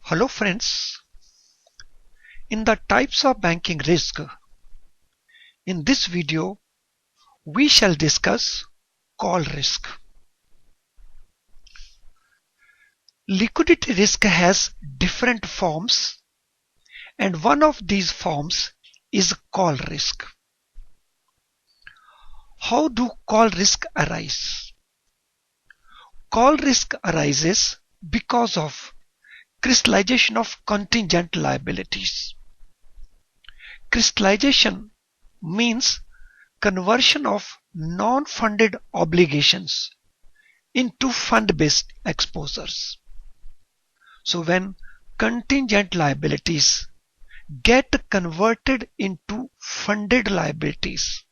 Hello friends, in the types of banking risk, in this video we shall discuss call risk. Liquidity risk has different forms and one of these forms is call risk. How do call risk arise? Call risk arises because of crystallization of contingent liabilities. Crystallization means conversion of non-funded obligations into fund-based exposures. So when contingent liabilities get converted into funded liabilities,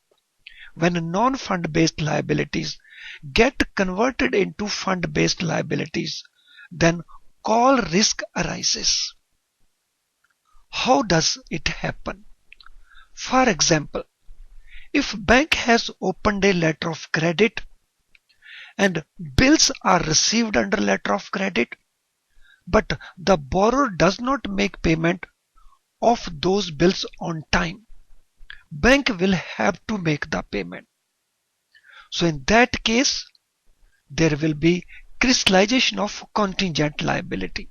when non-fund based liabilities get converted into fund-based liabilities, then call risk arises. How does it happen? For example, if bank has opened a letter of credit and bills are received under letter of credit, but the borrower does not make payment of those bills on time, bank will have to make the payment. So in that case, there will be crystallization of contingent liability.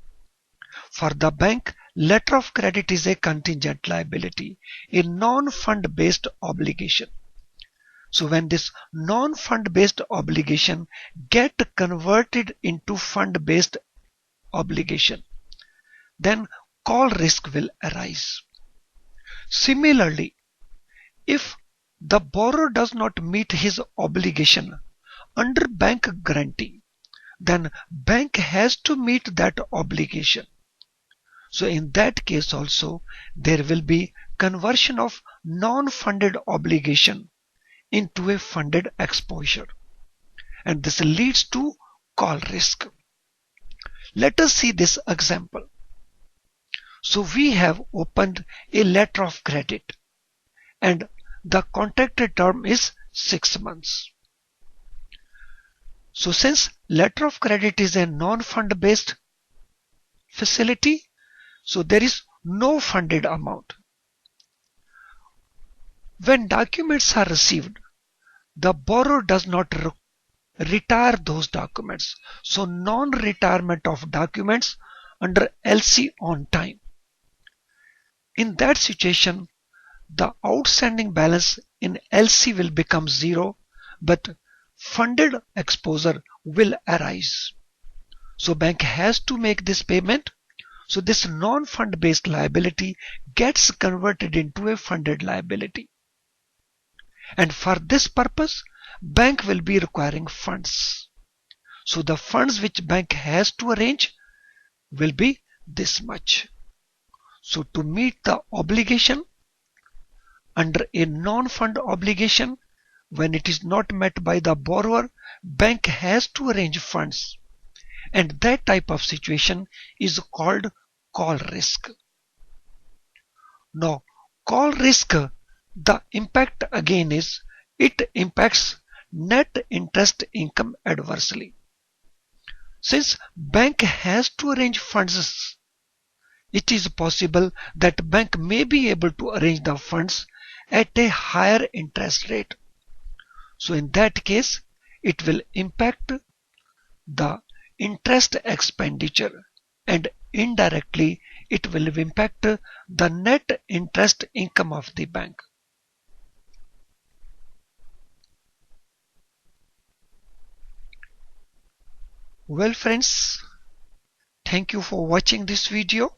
For the bank, letter of credit is a contingent liability, a non-fund based obligation. So when this non-fund based obligation get converted into fund based obligation, then call risk will arise. Similarly, if the borrower does not meet his obligation under bank guarantee, then bank has to meet that obligation. So in that case also, there will be conversion of non-funded obligation into a funded exposure, and this leads to call risk. Let us see this example. So we have opened a letter of credit and the contracted term is 6 months. So since letter of credit is a non-fund based facility, so there is no funded amount. When documents are received, the borrower does not retire those documents. So non-retirement of documents under LC on time. In that situation, the outstanding balance in LC will become zero, but funded exposure will arise. So bank has to make this payment. So this non-fund based liability gets converted into a funded liability. And for this purpose, bank will be requiring funds. So the funds which bank has to arrange will be this much. So to meet the obligation under a non-fund obligation, when it is not met by the borrower, bank has to arrange funds. And that type of situation is called call risk. Now, call risk, the impact again is it impacts net interest income adversely. Since bank has to arrange funds, it is possible that bank may be able to arrange the funds at a higher interest rate. So in that case, it will impact the interest expenditure and indirectly it will impact the net interest income of the bank. Well friends, thank you for watching this video.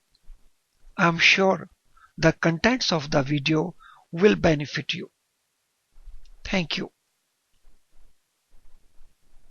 I am sure the contents of the video will benefit you. Thank you.